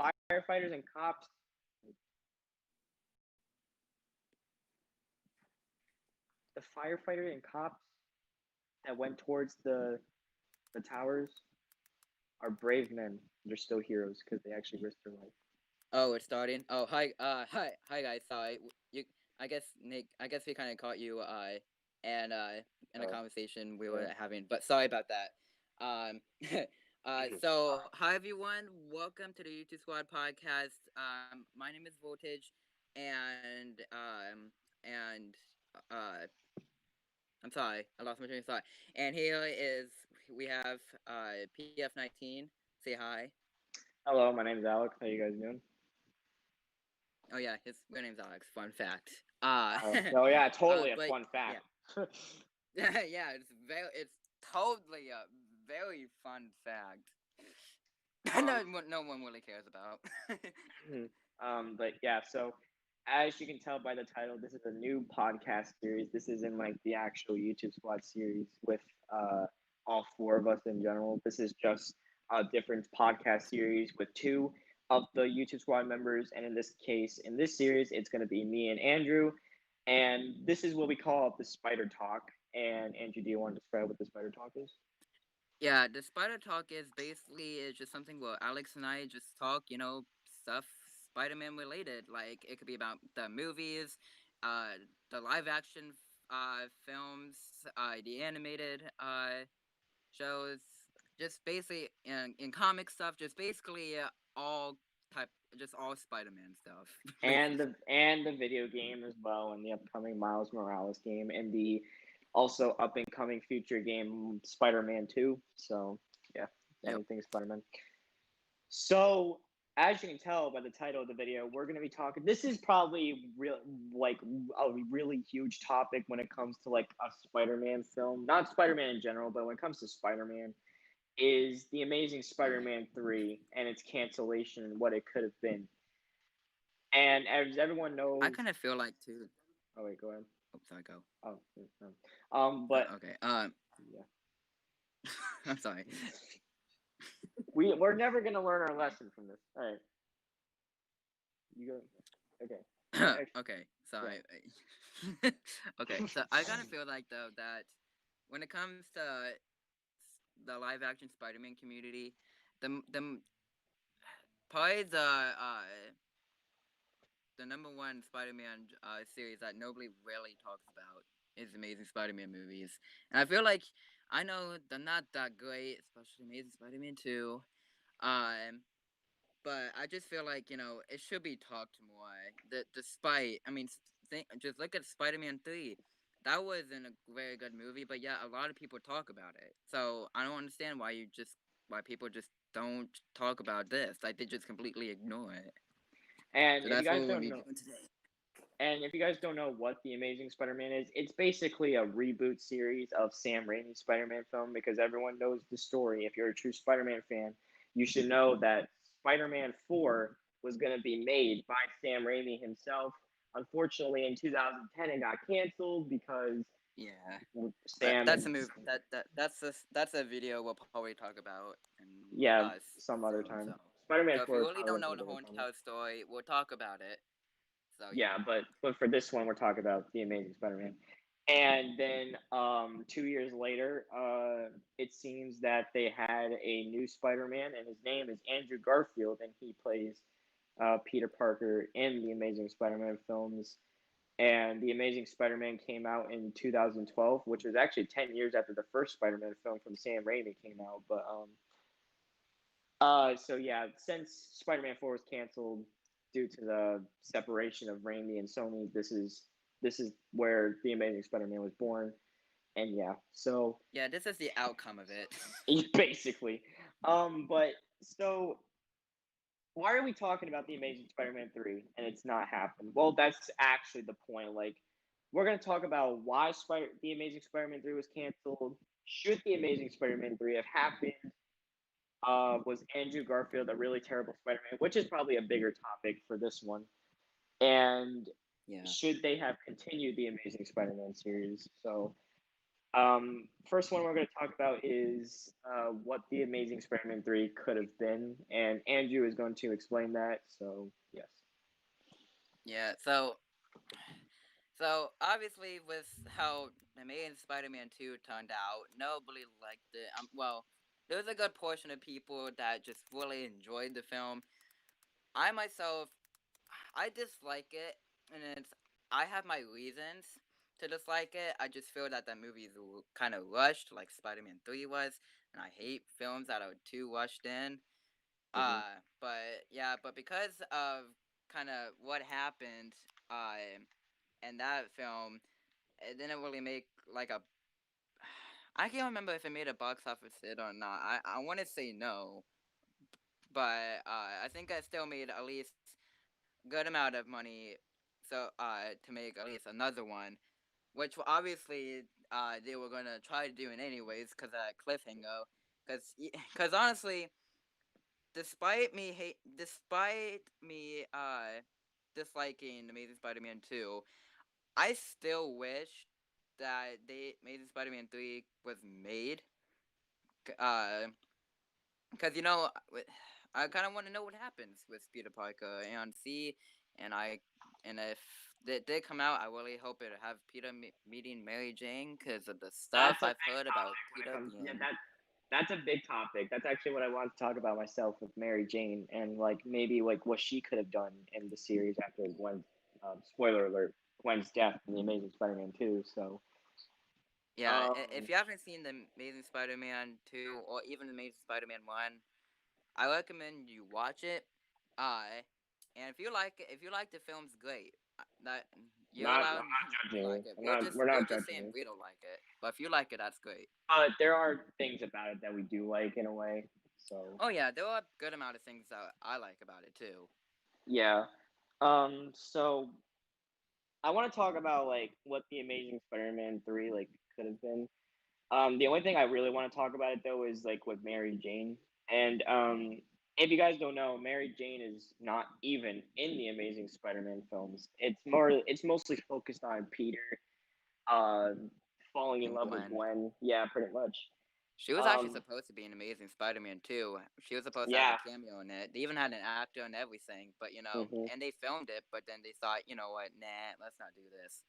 firefighters and cops. The firefighter and cops that went towards the towers are brave men. They're still heroes because they actually risked their life. Oh, it's starting. Oh, hi, guys. Sorry, you. I guess Nick. I guess we kind of caught you. And in a conversation we were having, but sorry about that. So hi everyone. Welcome to the YouTube Squad podcast. My name is Voltage, and I'm sorry, I lost my train of thought. And here is we have PF19. Say hi. Hello, my name's Alex. How you guys doing? Oh yeah, his real name's Alex. Fun fact. Oh yeah, totally a fun fact. Yeah. Yeah, it's totally a very fun fact. No one really cares about. But yeah, so as you can tell by the title, this is a new podcast series. This isn't like the actual YouTube Squad series with all four of us in general. This is just a different podcast series with two of the YouTube Squad members, and in this case, in this series, it's going to be me and Andrew, and this is what we call the Spider Talk. And Andrew, do you want to describe what the Spider Talk is? Yeah, the Spider Talk is just something where Alex and I just talk, stuff Spider-Man related. Like it could be about the movies, the live action films, the animated shows, just basically in comic stuff, just basically all all Spider-Man stuff. and the video game as well, and the upcoming Miles Morales game, and the also up and coming future game Spider-Man 2. So yeah, anything Spider-Man. So as you can tell by the title of the video, we're going to be talking. This is probably a really huge topic when it comes to like a Spider-Man film, not Spider-Man in general, but when it comes to Spider-Man, is the Amazing Spider-Man 3 and its cancellation and what it could have been. And as everyone knows, I kind of feel like too. Oh wait, go ahead. Oh, sorry, go. Oh, no. But okay. Yeah. I'm sorry. We're never gonna learn our lesson from this. All right. You go. Okay. Okay. Sorry. Yeah. Okay. So I kind of feel like though that when it comes to the live action Spider-Man community, the probably the number one Spider-Man series that nobody really talks about is Amazing Spider-Man movies. And I feel like I know they're not that great, especially Amazing Spider-Man 2. But I just feel like, it should be talked more. Just look at Spider-Man 3. That wasn't a very good movie, but yeah, a lot of people talk about it. So I don't understand why people just don't talk about this. Like they just completely ignore it. And so if you guys don't know, and if you guys don't know what the Amazing Spider-Man is, it's basically a reboot series of Sam Raimi's Spider-Man film because everyone knows the story. If you're a true Spider-Man fan, you should know that Spider-Man 4 was going to be made by Sam Raimi himself. Unfortunately, in 2010, it got canceled because Sam. That's a movie. That's a video we'll probably talk about. Some other time. So. Spider-Man 4. If you really don't know the whole entire story, we'll talk about it. So yeah, but for this one, we're talking about the Amazing Spider-Man. And then 2 years later, it seems that they had a new Spider-Man, and his name is Andrew Garfield, and he plays Peter Parker in the Amazing Spider-Man films. And the Amazing Spider-Man came out in 2012, which was actually 10 years after the first Spider-Man film from Sam Raimi came out. But so yeah, since Spider-Man 4 was canceled due to the separation of Raimi and Sony, this is where the Amazing Spider-Man was born. And yeah, so yeah, this is the outcome of it. Basically. But so why are we talking about the Amazing Spider-Man 3 and it's not happened? Well, that's actually the point. Like, we're going to talk about why the Amazing Spider-Man 3 was canceled. Should the Amazing Spider-Man 3 have happened? Was Andrew Garfield a really terrible Spider-Man? Which is probably a bigger topic for this one. And should they have continued the Amazing Spider-Man series? So First one we're going to talk about is what the Amazing Spider-Man 3 could have been, and Andrew is going to explain that. So yes. Yeah, so obviously with how Amazing Spider-Man 2 turned out, nobody liked it. Well, there was a good portion of people that just really enjoyed the film. I myself, I dislike it, and I have my reasons to dislike it. I just feel that movie is kind of rushed, like Spider-Man 3 was, and I hate films that are too rushed in. Hmm. But yeah, but because of kind of what happened, in that film, it didn't really make like a. I can't remember if it made a box office hit or not. I want to say no, but I think I still made at least good amount of money, so to make at least another one, which obviously they were gonna try to do it anyways because of that cliffhanger. Because honestly, despite me disliking Amazing Spider-Man 2, I still wish that Amazing Spider-Man 3 was made. Uh, because I kind of want to know what happens with Peter Parker and see, and if it did come out, I really hope it have Peter meeting Mary Jane because of the stuff That's a I've big heard about topic when it Peter comes. Yeah, being. that's a big topic. That's actually what I want to talk about myself with Mary Jane and like maybe like what she could have done in the series after Gwen's spoiler alert, Gwen's death in the Amazing Spider-Man 2. So Yeah, if um, you haven't seen the Amazing Spider-Man 2 or even the Amazing Spider-Man 1, I recommend you watch it. Uh, and if you like the film's great. That you're not I'm allowed not to judging like you. it. We're We're not just judging saying you. we don't like it, but if you like it, that's great. But there are things about it that we do like in a way. So Oh yeah, there are a good amount of things that I like about it too. yeah. So I want to talk about like what the Amazing Spider-Man 3 like could have been. The only thing I really want to talk about it though is like with Mary Jane. And if you guys don't know, Mary Jane is not even in the Amazing Spider-Man films. It's mostly focused on Peter uh falling in And love with Gwen, Gwen. Yeah, pretty much. she was actually Um supposed to be an Amazing Spider-Man too. She was supposed to have a yeah. cameo in it. They even had an actor and everything, but Hmm. and they filmed it, but then they thought, you know what, nah, let's not do this.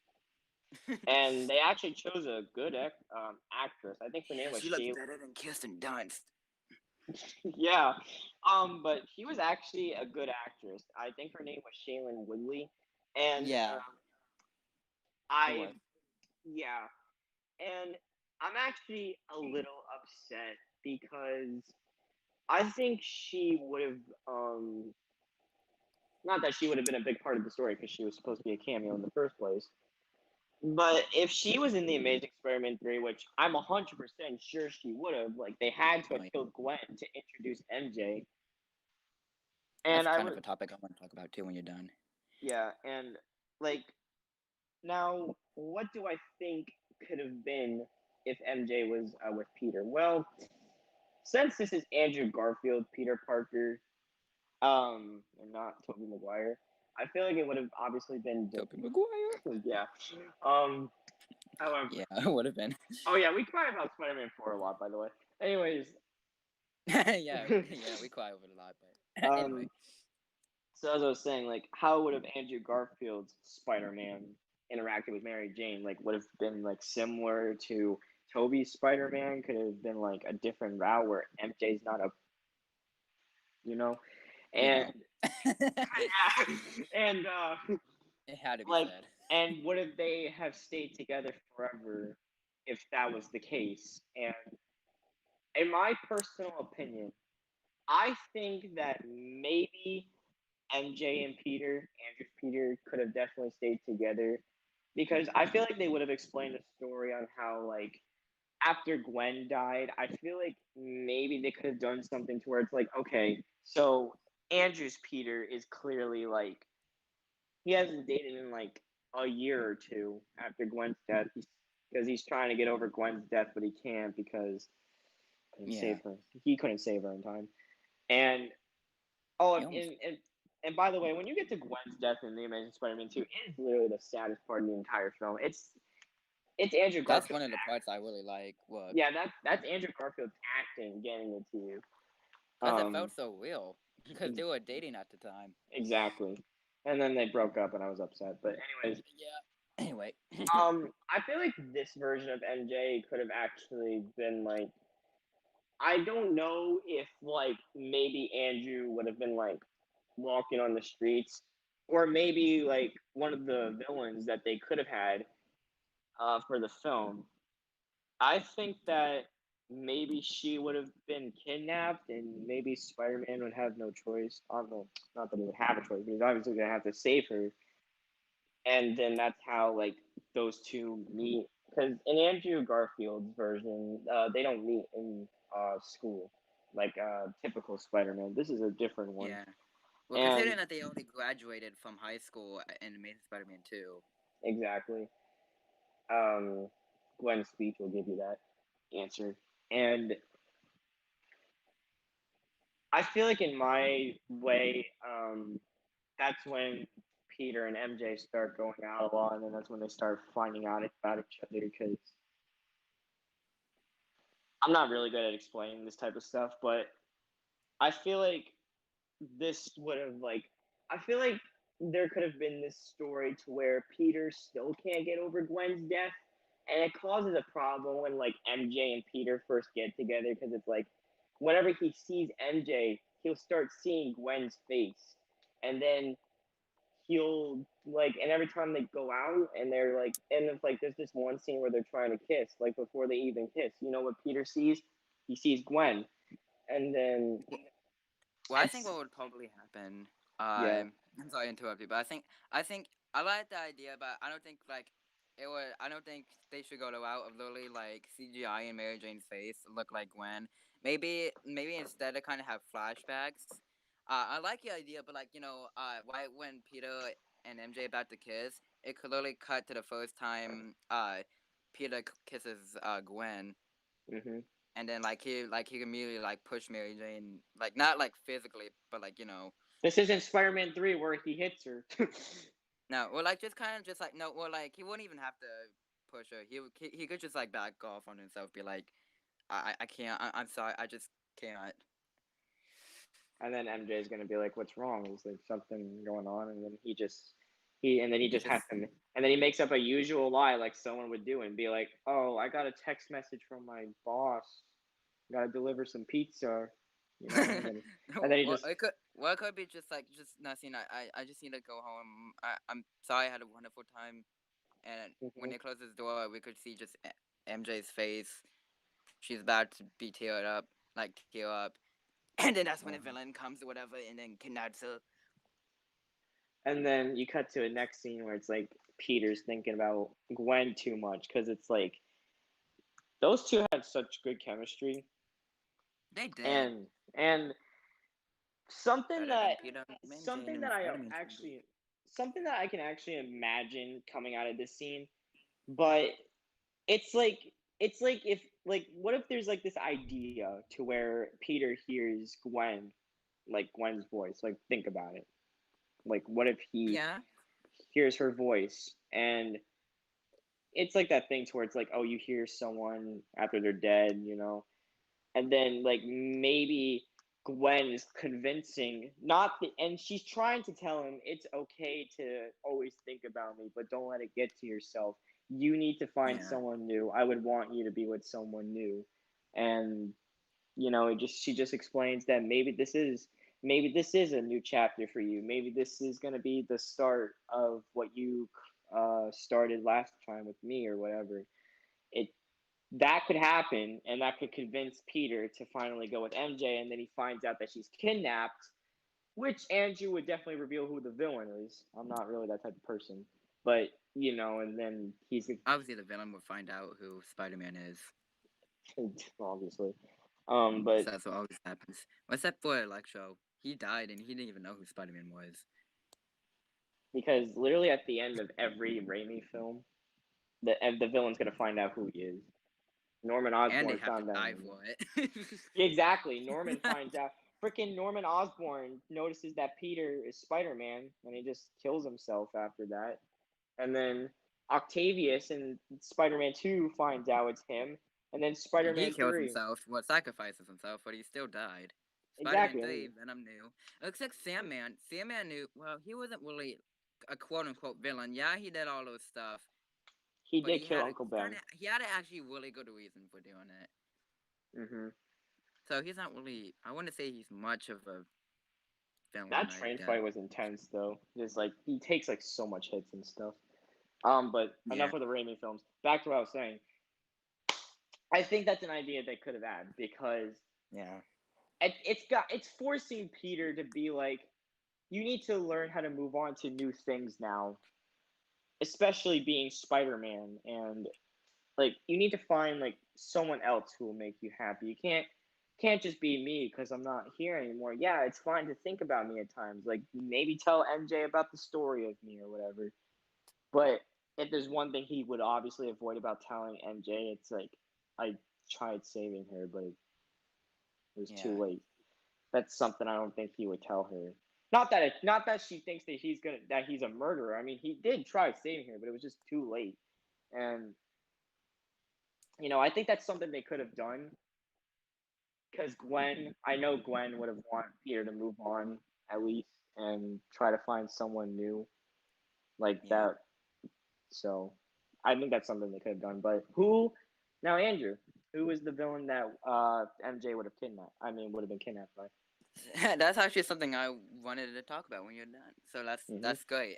And they actually chose a good actress. I think her name Yeah, was she looks Shayla. better than Kirsten Dunst. Yeah. But she was actually a good actress. I think her name was Shailene Woodley. And Yeah, it I was. yeah, and I'm actually a little upset because I think she would have not that she would have been a big part of the story because she was supposed to be a cameo in the first place. But if she was in the Amazing Spider-Man 3, which I'm 100% sure she would have, like they had to Oh have yeah. killed Gwen to introduce MJ, That's and I kind of would a topic I want to talk about too when you're done. yeah, and like now, what do I think could have been if MJ was with Peter? Well, since this is Andrew Garfield, Peter Parker, and not Tobey Maguire, I feel like it would have obviously been Tobey Maguire. yeah. Um, however, Yeah, it would have been. oh yeah, we cry about Spider-Man 4 a lot, by the way. Anyways, Yeah, we cry over it a lot, but anyway. um, so as I was saying, like, how would have Andrew Garfield's Spider-Man interacted with Mary Jane? Like, would have been like similar to Toby's Spider-Man? Could have been like a different route where MJ's not a, you know, You and know. and It had to be like, said. and would have they have stayed together forever if that was the case? And in my personal opinion, I think that maybe MJ and Andrew Peter, could have definitely stayed together because I feel like they would have explained the story on how like after Gwen died, I feel like maybe they could have done something to where it's like, okay, so Andrew's Peter is clearly like he hasn't dated in like a year or two after Gwen's death because he's trying to get over Gwen's death, but he can't because couldn't Yeah. save her. He couldn't save her in time. And oh, He almost. and by the way, when you get to Gwen's death in the Amazing Spider-Man 2, it is literally the saddest part of the entire film. It's Andrew That's Garfield. one of the parts I really like. What? Yeah, that's Andrew Garfield's acting getting it to you. Because it felt so real. Because they Ex- were dating at the time. exactly. And then they broke up, and I was upset. But anyways, Yeah. Anyway. I feel like this version of MJ could have actually been like, I don't know if like maybe Andrew would have been like walking on the streets, or maybe like one of the villains that they could have had for the film. I think that maybe she would have been kidnapped, and maybe Spider-Man would have no choice. I don't know, not that he would have a choice, but he's obviously gonna have to save her. And then that's how like those two meet. Because in Andrew Garfield's version, they don't meet in school like typical Spider-Man. This is a different one, Yeah. Well, and considering that they only graduated from high school in Amazing Spider-Man 2. exactly. Um, Gwen's speech will give you that answer, and I feel like in my way, that's when Peter and MJ start going out a lot, and then that's when they start finding out about each other. Because I'm not really good at explaining this type of stuff, but I feel like this would have like I feel like there could have been this story to where Peter still can't get over Gwen's death, and it causes a problem when like MJ and Peter first get together because it's like whenever he sees MJ, he'll start seeing Gwen's face, and then he'll like and every time they go out and they're like and it's like there's this one scene where they're trying to kiss like before they even kiss, you know what Peter sees? He sees Gwen, and then Well, I think it's what would probably happen. yeah. I'm sorry to interrupt you, but I think I like the idea, but I don't think like it would. I don't think they should go the route of literally like CGI and Mary Jane's face look like Gwen. Maybe instead of kind of have flashbacks. I like the idea, but like right when Peter and MJ about to kiss, it could literally cut to the first time Peter kisses Gwen, Hmm. and then like he immediately like push Mary Jane, like not like physically, but like This isn't Spider-Man 3 where he hits her. no, or like just kind of just like no, or like he wouldn't even have to push her. He could just like back off on himself, be like, I can't, I'm sorry, I just can't. And then MJ is gonna be like, "What's wrong? Is there something going on?" And then he He just has just to, and then he makes up a usual lie like someone would do and be like, "Oh, I got a text message from my boss. Got to deliver some pizza," you know. And then he well, just, it could be just like just nothing. I just need to go home. I'm sorry, I had a wonderful time. And when mhm, they close his door, we could see just MJ's face. She's about to be teared up, like tear up. And then that's when the villain comes or whatever, and then kidnaps her. and then you cut to a next scene where it's like Peter's thinking about Gwen too much because it's like those two had such good chemistry, They did and something better than that Peter and Jane something in that I Spider-Man trilogy. actually something that I can actually imagine coming out of this scene, but it's like if like what if there's like this idea to where Peter hears Gwen's voice, like think about it, like what if he Yeah, hears her voice, and it's like that thing to where it's like, oh, you hear someone after they're dead, you know, and then like maybe Gwen is convincing not the and she's trying to tell him it's okay to always think about me, but don't let it get to yourself. You need to find yeah, someone new. I would want you to be with someone new. And she just explains that maybe this is a new chapter for you. Maybe this is going to be the start of what you started last time with me or whatever. It that could happen, and that could convince Peter to finally go with MJ, and then he finds out that she's kidnapped, which Andrew would definitely reveal who the villain is. I'm not really that type of person, but and then he's obviously the villain will find out who Spider-Man is, obviously, because but that's what always happens. Except for Electro, he died and he didn't even know who Spider-Man was, because literally at the end of every Raimi film, the villain's gonna find out who he is. Norman and they Osborn have to found out. die for it. Exactly. Norman finds out. Freaking Norman Osborn notices that Peter is Spider Man, and he just kills himself after that. And then Octavius in Spider-Man 2 finds out it's him, and then And he Spider-Man kills 3. himself, well, sacrifices himself, but he still died. Spider-Man Exactly. 3, Venom knew. Looks like Sandman. Sandman knew, well, he wasn't really a quote-unquote villain. Yeah, he did all those stuff, He but did kill Uncle Ben. he had a actually really good reason for doing it. Hmm So he's not really, I wouldn't say he's much of a villain, That I train guess. fight was intense, though. Just like he takes like so much hits and stuff. But Yeah, enough of the Raimi films. Back to what I was saying. I think that's an idea they could have had because yeah, it's forcing Peter to be like, you need to learn how to move on to new things now, especially being Spider-Man, and like you need to find like someone else who will make you happy. You can't just be me because I'm not here anymore. Yeah, it's fine to think about me at times. Like maybe tell MJ about the story of me or whatever. But if there's one thing he would obviously avoid about telling MJ, it's like I tried saving her, but it was too yeah. late. That's something I don't think he would tell her. Not that she thinks that he's a murderer. I mean, he did try saving her, but it was just too late. And I think that's something they could have done because I know Gwen would have wanted Peter to move on at least and try to find someone new like Yeah. that. So I think that's something they could have done. But now, Andrew, who is the villain that MJ would have kidnapped? I mean, would have been kidnapped by? That's actually something I wanted to talk about when you're done. So Mm-hmm. that's great.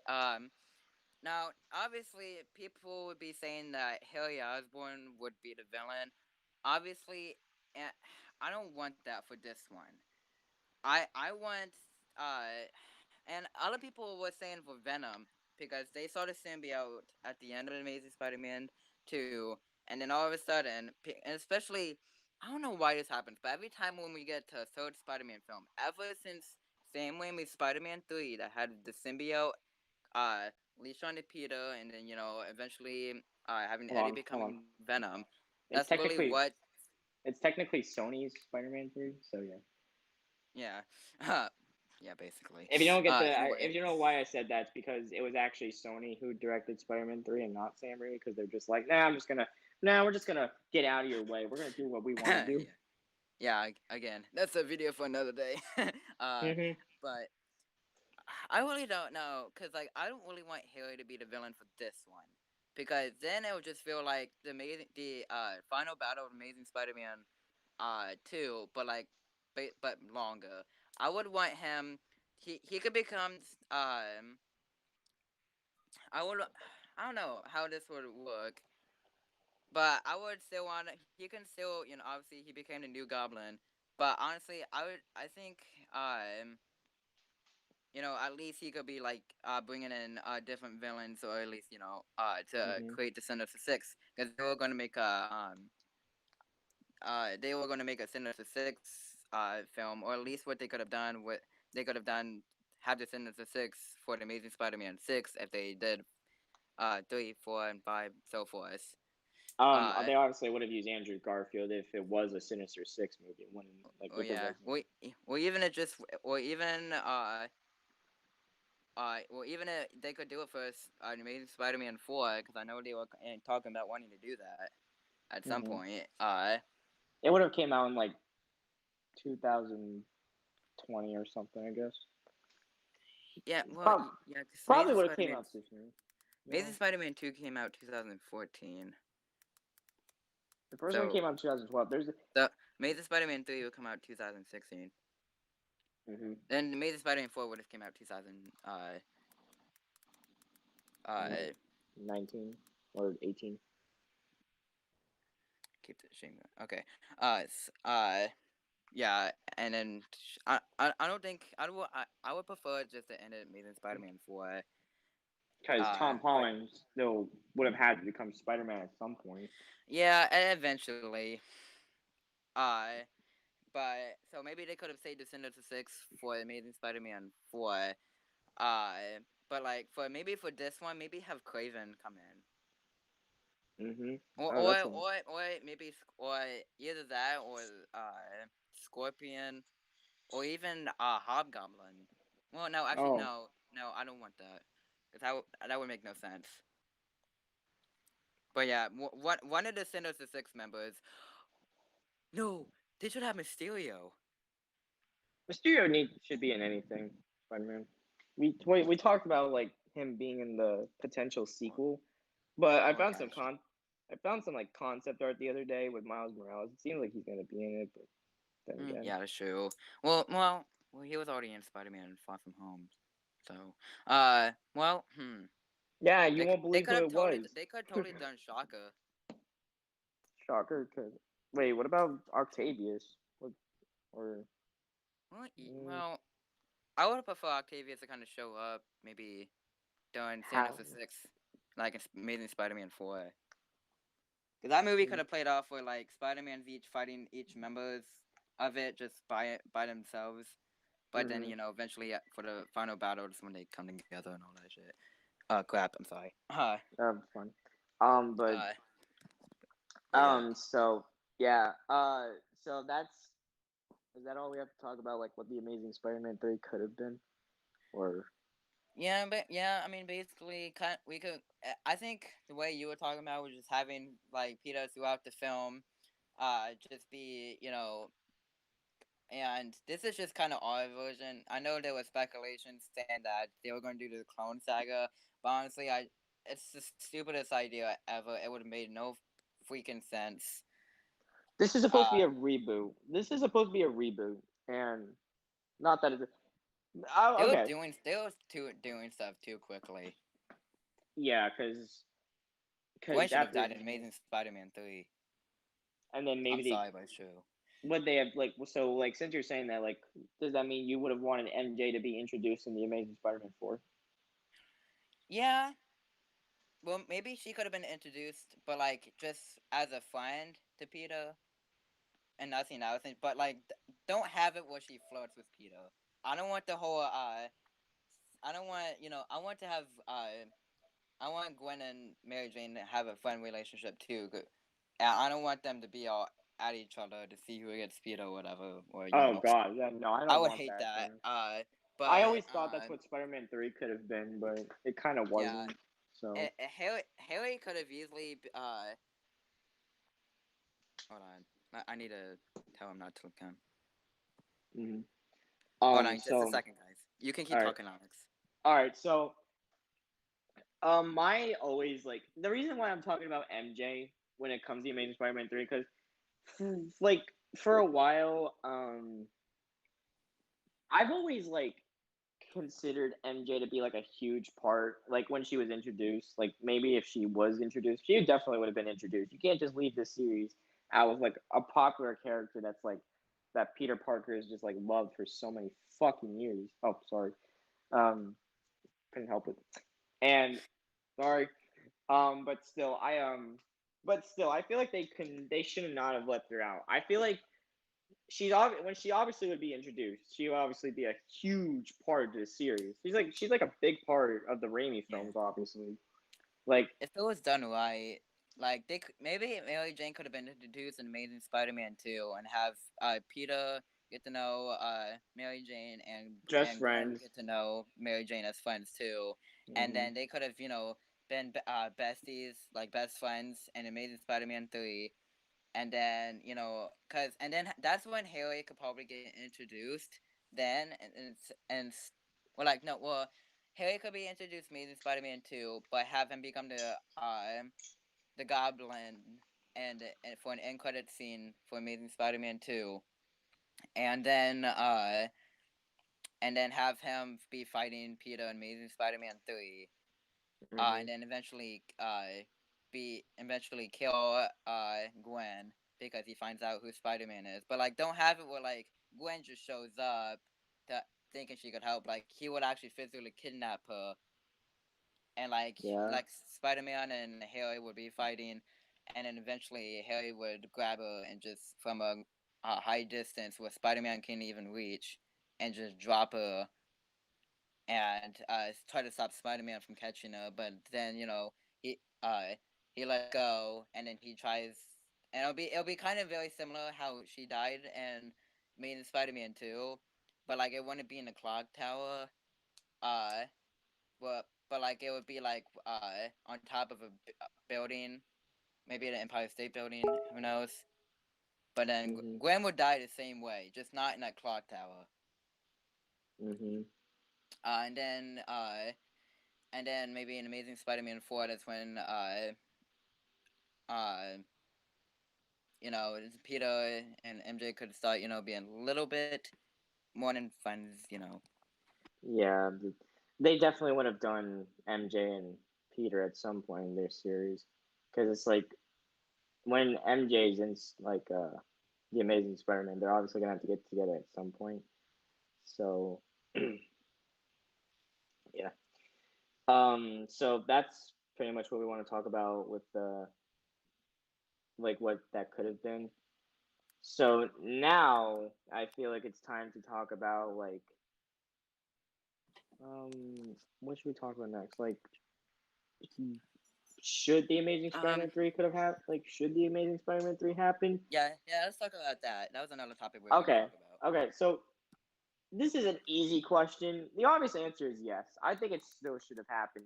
Now obviously people would be saying that Harry Osborn would be the villain. Obviously, eh, I don't want that for this one. I want uh, and other people were saying for Venom because they saw the symbiote at the end of Amazing Spider-Man 2, and then all of a sudden, and especially, I don't know why this happens, but every time when we get to a third Spider-Man film, ever since Sam Raimi's Spider-Man 3 that had the symbiote, leash on to Peter, and then eventually having Eddie Hold on. becoming Venom. It's That's really technically what. it's technically Sony's Spider-Man 3. So yeah. Yeah, yeah, basically. If you don't get Anyway. if you don't know why I said that, it's because it was actually Sony who directed Spider-Man 3 and not Sam Raimi because they're just like, we're just gonna get out of your way. We're gonna do what we want to do. Yeah. Yeah, again, that's a video for another day. uh, Mm-hmm. but I really don't know, cause like I don't really want Harry to be the villain for this one, because then it would just feel like the final battle of Amazing Spider-Man 2, but like but longer. I would want him. He could become I would I don't know how this would work, but I would still want. He can still, obviously he became the new Goblin. But honestly, I think, at least he could be like bringing in different villains, or at least to Mm-hmm. create the Sinister Six, because they were going to make a Sinister Six film, or at least what they could have done. What they could have done, have the Sinister Six for the Amazing Spider-Man 6 if they did 3, 4, and 5, so forth. Uh, They obviously would have used Andrew Garfield if it was a Sinister Six movie. When like oh if it yeah, wasn't. or even it just, or even even if they could do it for Amazing Spider-Man 4, because I know they were talking about wanting to do that at some Mm-hmm. point. It would have came out in like 2020 or something, I guess. Yeah, well, Probably, yeah, because probably would have came out too soon. Amazing Spider-Man 2 came out 2014. The first one So came out in 2012. the Amazing Spider-Man 3 will come out 2016. Mm-hmm. Then Amazing Spider-Man 4 would have came out 2000 uh 19 or 18. keep the shame. Okay. Yeah, and then I don't think I would prefer just to end it Amazing Spider-Man 4. Because Tom But Holland still would have had to become Spider-Man at some point. yeah, eventually. Uh, but so maybe they could have saved the Sinister Six for Amazing Spider-Man 4. Uh, but like for this one, maybe have Craven come in. Mm-hmm. Or Oh, or that's one. or or maybe or either that, or Scorpion, or even Hobgoblin. Well, no, actually Oh, no, I don't want that, because that would make no sense. But yeah, one of the Sinister Six members. No, they should have Mysterio. Mysterio should be in anything, Spider-Man. We talked about like him being in the potential sequel, but Oh gosh. I found some like concept art the other day with Miles Morales. It seems like he's gonna be in it, but then again, Yeah, that's true. Well, he was already in Spider-Man: Far From Home. So, yeah, you won't They believe could who have it was. totally done Shaka. Shocker. Cause wait, what about Octavius? What or mm, Well, I would prefer Octavius to kind of show up, maybe during how? Sinister Six, like in Amazing Spider-Man 4. Because that movie could have played off where like Spider-Man's each fighting each members of it just by themselves. But then Mm-hmm. eventually for the final battle, is when they come together and all that shit. Crap. I'm sorry. That was fun. But Uh, but yeah. so yeah, so that's is that all we have to talk about? Like what the Amazing Spider-Man 3 could have been, or Yeah, but yeah, I mean, basically, we could. I think the way you were talking about was just having like Peter throughout the film, just be and this is just kind of our version. I know there was speculation saying that they were going to do the Clone Saga, but honestly, it's the stupidest idea ever. It would have made no freaking sense. this is supposed to Uh, be a reboot. This is supposed to be a reboot, and not that it's. Oh, okay, doing stuff too quickly. yeah, Gwen because should have after died in Amazing Spider-Man 3. and then maybe I'm they sorry, but it's true. would they have like so like since you're saying that like does that mean you would have wanted MJ to be introduced in the Amazing Spider-Man 4? Yeah, well, maybe she could have been introduced, but like just as a friend to Peter and nothing else. But like, don't have it where she flirts with Peter. I don't want the whole. I don't want I want to have. I want Gwen and Mary Jane to have a fun relationship too. I don't want them to be all at each other to see who gets Peter or whatever. Or Oh God, yeah, no, I I don't would want hate that. that. I But always thought that's what Spider-Man 3 could have been, but it kind of yeah, wasn't. So, Harry could have easily. Hold on. I need to tell him not to come. mhm. Hold on, just a So, second, guys. You can keep all right, talking, Alex. all right. So, my always like the reason why I'm talking about MJ when it comes to Amazing Spider-Man 3 because like for a while, I've always like considered MJ to be like a huge part. Like when she was introduced, like maybe if she was introduced, she definitely would have been introduced. You can't just leave this series out with like a popular character that's like that Peter Parker is just like loved for so many fucking years. Oh, sorry. Um, couldn't help it. And sorry. But still, I feel like they should not have left her out. I feel like when she obviously would be introduced, she would obviously be a huge part of the series. She's like a big part of the Raimi Yeah. films, obviously. Like If it was done right, like maybe Mary Jane could have been introduced in Amazing Spider-Man 2 and have Peter get to know Mary Jane just and Gwen friends. get to know Mary Jane as friends too, and Hmm. then they could have been besties like best friends in Amazing Spider-Man 3, and then that's when Harry could probably get introduced. Then well, like no, well, Harry could be introduced Amazing Spider-Man 2, but have him become the Goblin and for an end credit scene for Amazing Spider-Man 2, and then have him be fighting Peter in Amazing Spider-Man 3, Hmm. and then eventually kill Gwen because he finds out who Spider Man is. But like, don't have it where like Gwen just shows up, to, thinking she could help. Like he would actually physically kidnap her, and Yeah. like Spider Man and Harry would be fighting, and then eventually Harry would grab her and just from a high distance where Spider Man can't even reach, and just drop her and try to stop Spider-Man from catching her. But then he he let go, and then he tries, and it'll be kind of very similar how she died and made in Spider-Man 2, but like it wouldn't be in the clock tower. Uh, but like it would be like on top of a building. maybe the Empire State Building. Who knows? But then Mhm. Gwen would die the same way, just not in that clock tower. Mhm. Uh, and then uh, and then maybe in Amazing Spider-Man 4, that's when uh, Peter and MJ could start, being a little bit more than friends. Yeah, they definitely would have done MJ and Peter at some point in their series, because it's like when MJ's in like the Amazing Spider-Man, they're obviously gonna have to get together at some point. So yeah. So that's pretty much what we want to talk about with the like what that could have been. So now I feel like it's time to talk about like what should we talk about next? Like should the Amazing Um, Spider-Man 3 could have happened? Like should the Amazing Spider-Man 3 happen? yeah. Let's talk about that. That was another topic we were gonna Okay. talk about. Okay. So this is an easy question. The obvious answer is yes. I think it still should have happened.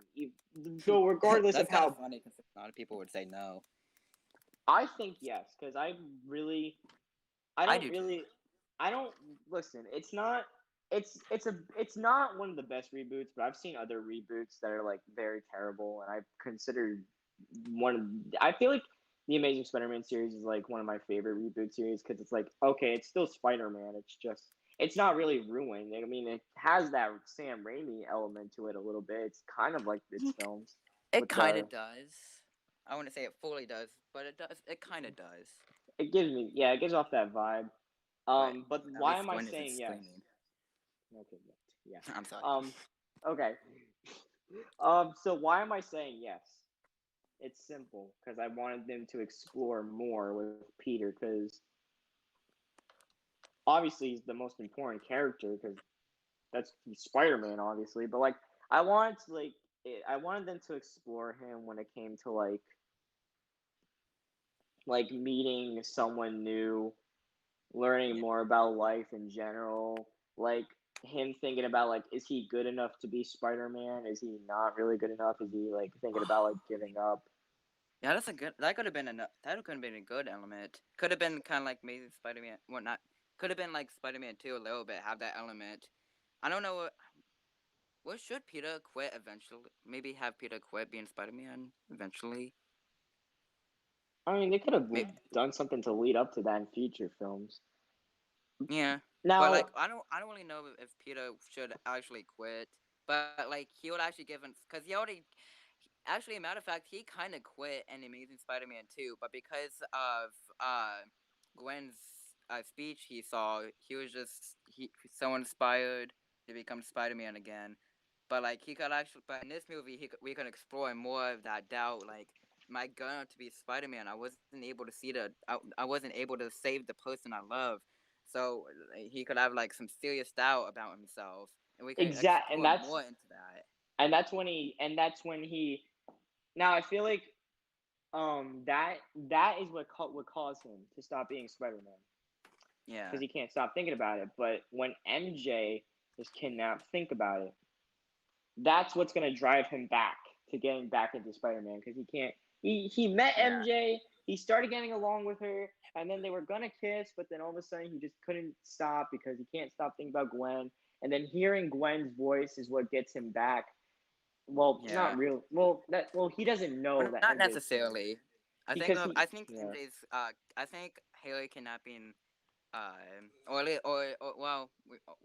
Though regardless of That's kind of how funny because a lot of people would say no. I think yes, because really I I don't do too. really I don't listen, it's not one of the best reboots, but I've seen other reboots that are like very terrible, and I consider I feel like the Amazing Spider-Man series is like one of my favorite reboot series because it's like okay, it's still Spider-Man, it's not really ruined. I mean, it has that Sam Raimi element to it a little bit. It's kind of like its films It with kind the of does. I wouldn't say it fully does, but it does. It kind of does. it gives off that vibe. But But at why least am I Gwen isn't saying yes? screaming. Okay, yeah. I'm sorry. Um, okay. So why am I saying yes? It's simple because I wanted them to explore more with Peter because obviously he's the most important character because he's Spider-Man, obviously. But like, I wanted to I wanted them to explore him when it came to like meeting someone new, learning Yeah. more about life in general, like him thinking about like is he good enough to be Spider-Man? Is he not really good enough? Is he like thinking about like giving up? Yeah, that's a good. That could have been that could have been a good element. Could have been kind of like Amazing Spider-Man. Well, not. Could have been like Spider-Man 2 a little bit. Have that element. I don't know what should Peter quit eventually. Maybe have Peter quit being Spider-Man eventually. I mean, they could have Maybe, done something to lead up to that in future films. yeah, but Now, like I don't really know if Peter should actually quit. But like he would actually give him because he already actually, a matter of fact, he kind of quit in Amazing Spider-Man 2, but because of Gwen's speech he saw, he was just so inspired to become Spider-Man again. But like he could actually, but in this movie, we could explore more of that doubt. Like, am I gonna to be Spider-Man? I wasn't able to see I wasn't able to save the person I love. So he could have like some serious doubt about himself, and we could exact, explore more into that. and that's when he. Now I feel like that is what caused him to stop being Spider-Man Yeah, because he can't stop thinking about it. But when MJ is kidnapped, think about it. That's what's gonna drive him back to getting back into Spider-Man because he can't. He met yeah, MJ. He started getting along with her, and then they were gonna kiss, but then all of a sudden he just couldn't stop because he can't stop thinking about Gwen. And then hearing Gwen's voice is what gets him back. Well, not yeah. real. Well he doesn't know Well, that not MJ's there necessarily. because he I think yeah MJ's I think Haley kidnapping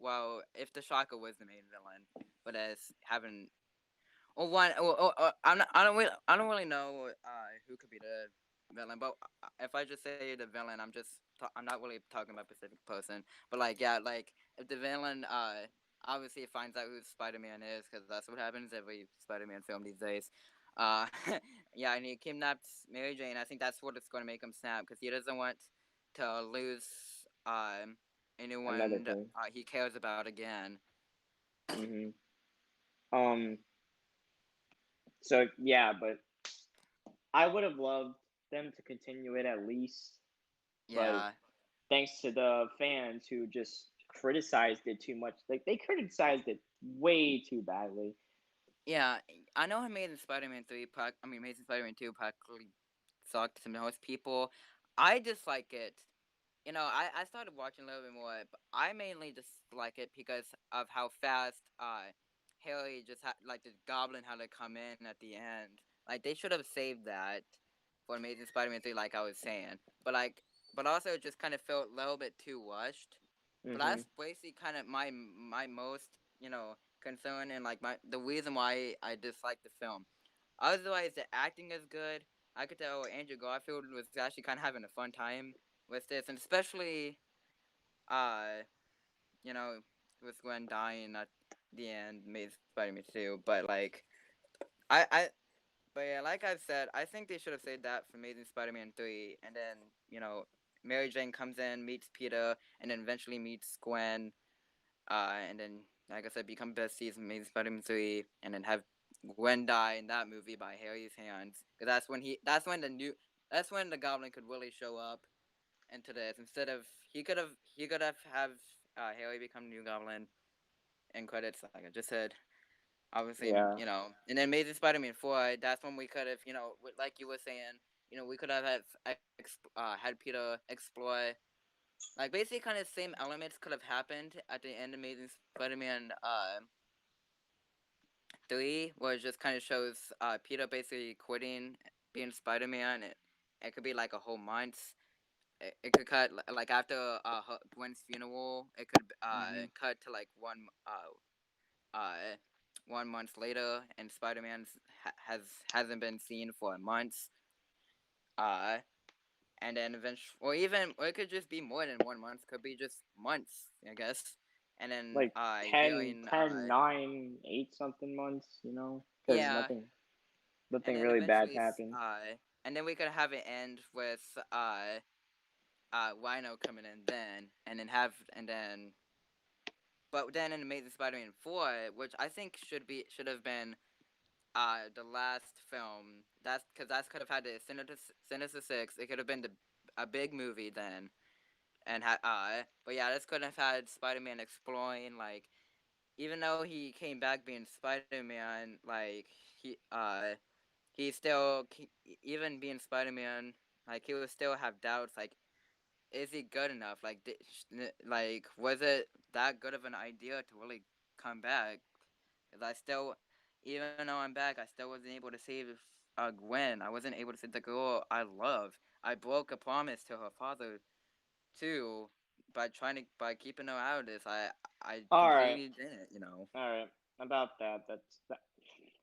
well if the Shocker was the main villain, but as having or one I don't really know who could be the villain, but if I just say the villain, I'm not really talking about a specific person, but like yeah, like if the villain obviously finds out who Spider Man is because that's what happens every Spider Man film these days. Uh, yeah, and he kidnaps Mary Jane. I think that's what it's going to make him snap because he doesn't want to lose another anyone thing. he cares about again. hmm Um. So yeah, but I would have loved them to continue it at least, but Yeah, thanks to the fans who just criticized it too much. Like they criticized it way too badly. yeah. I know Amazing Spider-Man 3, Amazing Spider-Man 2 practically suck to most people. I dislike it. I started watching a little bit more, but I mainly dislike it because of how fast Harry just had like the Goblin had to come in at the end. Like they should have saved that for Amazing Spider-Man 3, like I was saying. But like, but also it just kind of felt a little bit too rushed. But Mm-hmm. that's basically kind of my most concern and like my the reason why I dislike the film. Otherwise, the acting is good. I could tell Andrew Garfield was actually kind of having a fun time with this, and especially, uh, you know, with Gwen dying at the end made Spider-Man 2. But like, I, but yeah, like I've said, I think they should have saved that for Amazing Spider-Man 3, and then Mary Jane comes in, meets Peter, and then eventually meets Gwen, and then like I said, become besties in Amazing Spider-Man 3, and then have Gwen die in that movie by Harry's hands, because that's when the Goblin could really show up into this. Instead of he could have Harry become New Goblin in credits, like I just said. Obviously, Yeah. and then Amazing Spider-Man 4. That's when we could have, like you were saying, we could have had Peter explore, like basically kind of same elements could have happened at the end of Amazing Spider-Man 3, where it just kind of shows Peter basically quitting being Spider-Man. It could be like a whole month. It could cut like after Gwen's funeral. It could Mm-hmm. cut to like 1 month later, and Spider-Man hasn't been seen for months. Uh, and then eventually, or it could just be more than 1 month. Could be just months, I guess. And then Like 10, hearing 10, 9, 8 something months, because yeah, and nothing then really bad's eventually happened. and then we could have it end with Rhino coming in then, and then but then in Amazing Spider-Man 4, which I think should have been the last film. That's because that's could have had the Sinister Six. It could have been a big movie then, but yeah, this could have had Spider-Man exploring, like, even though he came back being Spider-Man, like he still even being Spider-Man, like he would still have doubts, like, is he good enough? Like, was it that good of an idea to really come back? Because I still, even though I'm back, I still wasn't able to save Gwen. I wasn't able to save the girl I love. I broke a promise to her father too by keeping her out of this. I All right, completely didn't. all right. About that, that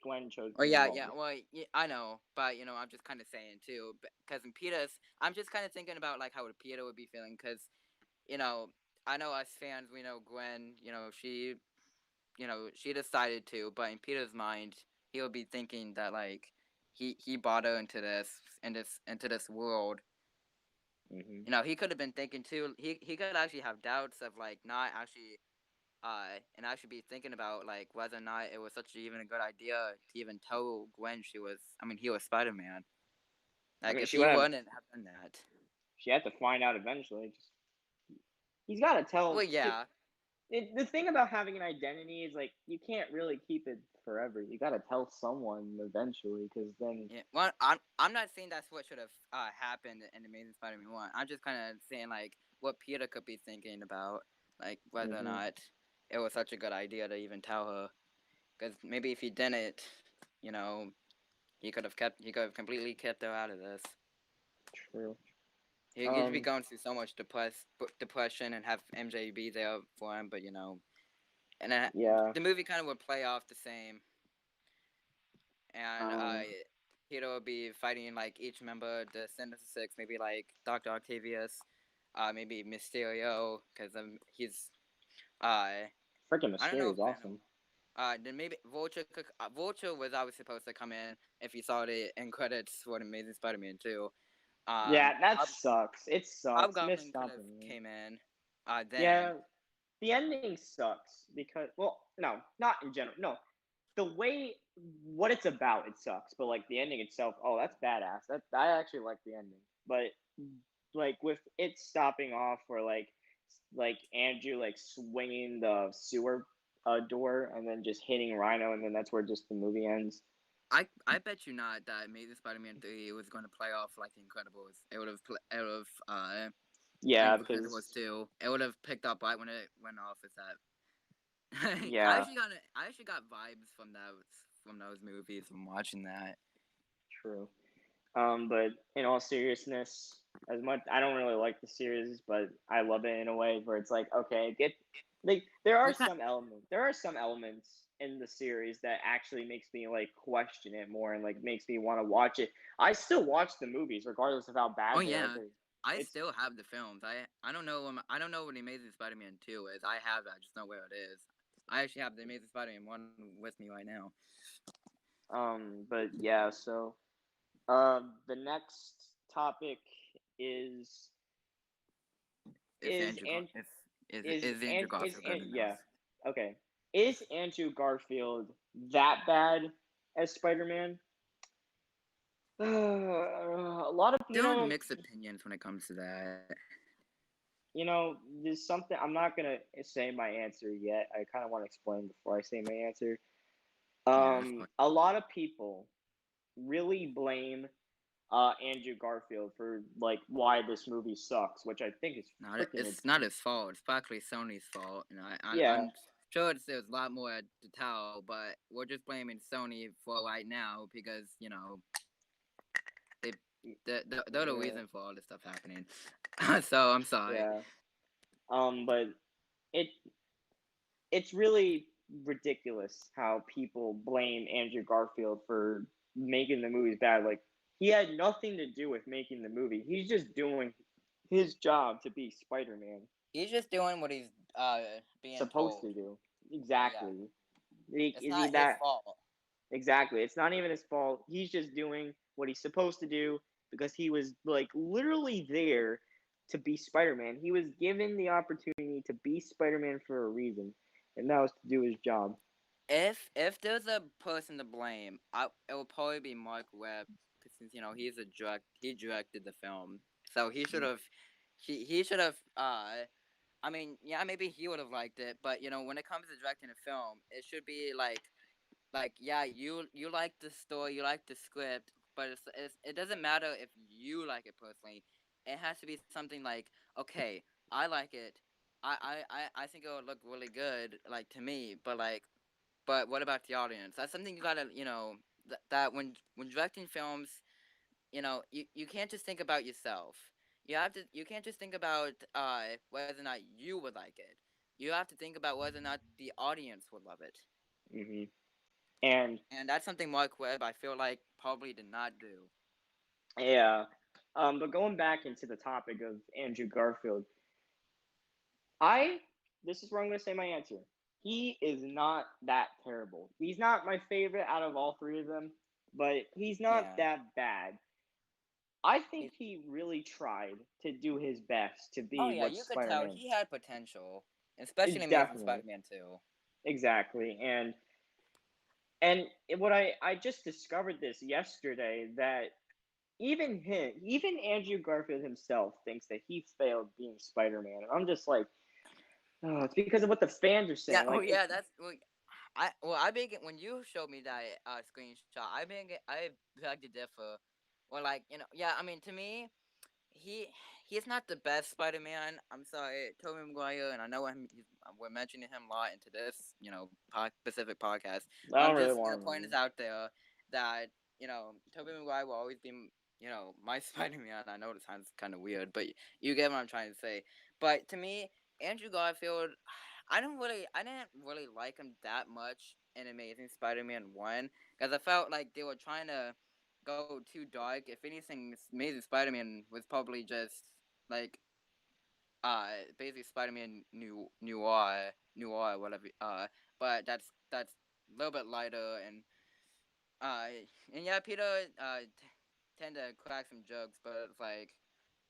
Gwen chose Oh to move yeah, on. yeah. Well, yeah, I know, but I'm just kind of saying too, because in Peter's, I'm just kind of thinking about like how Peter would be feeling, because you know, I know us fans, we know Gwen, she decided to, but in Peter's mind, he would be thinking that like he brought her into this world. Hmm. He could have been thinking too. He could actually have doubts of like not actually and actually be thinking about like whether or not it was such even a good idea to even tell Gwen he was Spider Man. I Like mean, if he wouldn't have done that. she had to find out eventually. Just he's got to Well, tell. yeah, The thing about having an identity is like you can't really keep it forever. You got to tell someone eventually, because then. yeah. Well, I'm not saying that's what should have happened in Amazing Spider-Man 1. I'm just kind of saying like what Peter could be thinking about, like whether or Hmm. not it was such a good idea to even tell her. Because maybe if he didn't, you know, he could have completely kept her out of this. True. He'd be Um. going through so much depression and have MJ be there for him, but and then Yeah. the movie kind of would play off the same, and Um. Peter would be fighting like each member of the Sinister Six, maybe like Doctor Octavius, maybe Mysterio, because he's Freaking I don't know Mysterio if is awesome. Venom. Then maybe Vulture was always supposed to come in if you saw the end credits for the Amazing Spider-Man 2. Yeah, that Hob- sucks. It sucks. Missed Hobgoblin could have opportunity. came in. Yeah, Then the ending sucks because, well, no, not in general. No, the way what it's about, it sucks. But like the ending itself, oh, that's badass. That I actually like the ending. But like with it stopping off, or like Andrew like swinging the sewer door and then just hitting Rhino, and then that's where just the movie ends. I bet you not that Amazing Spider-Man 3 was going to play off like The Incredibles. Yeah, and Incredibles because 2. It would have picked up right when it went off. Is that yeah, I actually got vibes from those movies from watching that. true. But in all seriousness, as much I don't really like the series, but I love it in a way where it's like, okay, get like What kind? there are some elements in the series that actually makes me like question it more and like makes me want to watch it. I still watch the movies regardless of how Oh bad they are. yeah, 'Cause I it's still have the films. I don't know I don't know what the Amazing Spider-Man 2 is. I have it. I just know where it is. I actually have the Amazing Spider-Man 1 with me right now. but yeah, so the next topic is If is Andrew Gar- and is Andrew Garfield good yeah, enough? okay, is Andrew Garfield that bad as Spider-Man? A lot of Still have mixed opinions when it comes to that. there's something I'm not gonna say my answer yet. I kind of want to explain before I say my answer. Yeah, that's fine. A lot of people really blame Andrew Garfield for like why this movie sucks, which I think is Not freaking it's not his fault. It's practically Sony's fault. And yeah. I'm sure there's a lot more to tell, but we're just blaming Sony for right now because they they're the Yeah, reason for all this stuff happening. So I'm sorry. yeah. But it it's really ridiculous how people blame Andrew Garfield for making the movies bad. Like he had nothing to do with making the movie. He's just doing his job to be Spider-Man. He's just doing what he's being Supposed told. to do. Yeah, Exactly. it's not his That fault. exactly. It's not even his fault. He's just doing what he's supposed to do because he was like literally there to be Spider-Man. He was given the opportunity to be Spider-Man for a reason, and that was to do his job. If there's a person to blame, it will probably be Mark Webb, since he directed the film, so he should have I mean, yeah, maybe he would have liked it, but when it comes to directing a film, it should be like yeah, you like the story, you like the script, but it doesn't matter if you like it personally. It has to be something like, okay, I like it. I think it would look really good, like to me, but what about the audience? That's something you gotta, that when directing films, you can't just think about yourself. You can't just think about whether or not you would like it. You have to think about whether or not the audience would love it. Hmm. And And that's something Mark Webb, I feel like, probably did not do. yeah, but going back into the topic of Andrew Garfield, I this is where I'm going to say my answer. He is not that terrible. He's not my favorite out of all three of them, but he's not Yeah. that bad. I think He, he really tried to do his best to oh be yeah, what you could tell Spider-Man. he had potential, especially Amazing Definitely, Spider-Man 2. exactly, and what I just discovered this yesterday that even Andrew Garfield himself thinks that he failed being Spider-Man, and I'm just like, oh, it's because of what the fans are Yeah. saying. Oh Like, yeah. I beg it when you showed me that screenshot. I beg to differ. Or like yeah. I mean, to me, he he's not the best Spider-Man. I'm sorry, Tobey Maguire, and I know we're mentioning him a lot into this specific podcast. I I'm don't really just want point this him. out there that Tobey Maguire will always be my Spider-Man. I know it sounds kind of weird, but you get what I'm trying to say. But to me, Andrew Garfield, I didn't really like him that much in Amazing Spider-Man 1 because I felt like they were trying to go too dark. If anything, Amazing Spider-Man was probably just like basically Spider-Man noir whatever. But that's a little bit lighter uh and yeah, Peter tend to crack some jokes, but it's like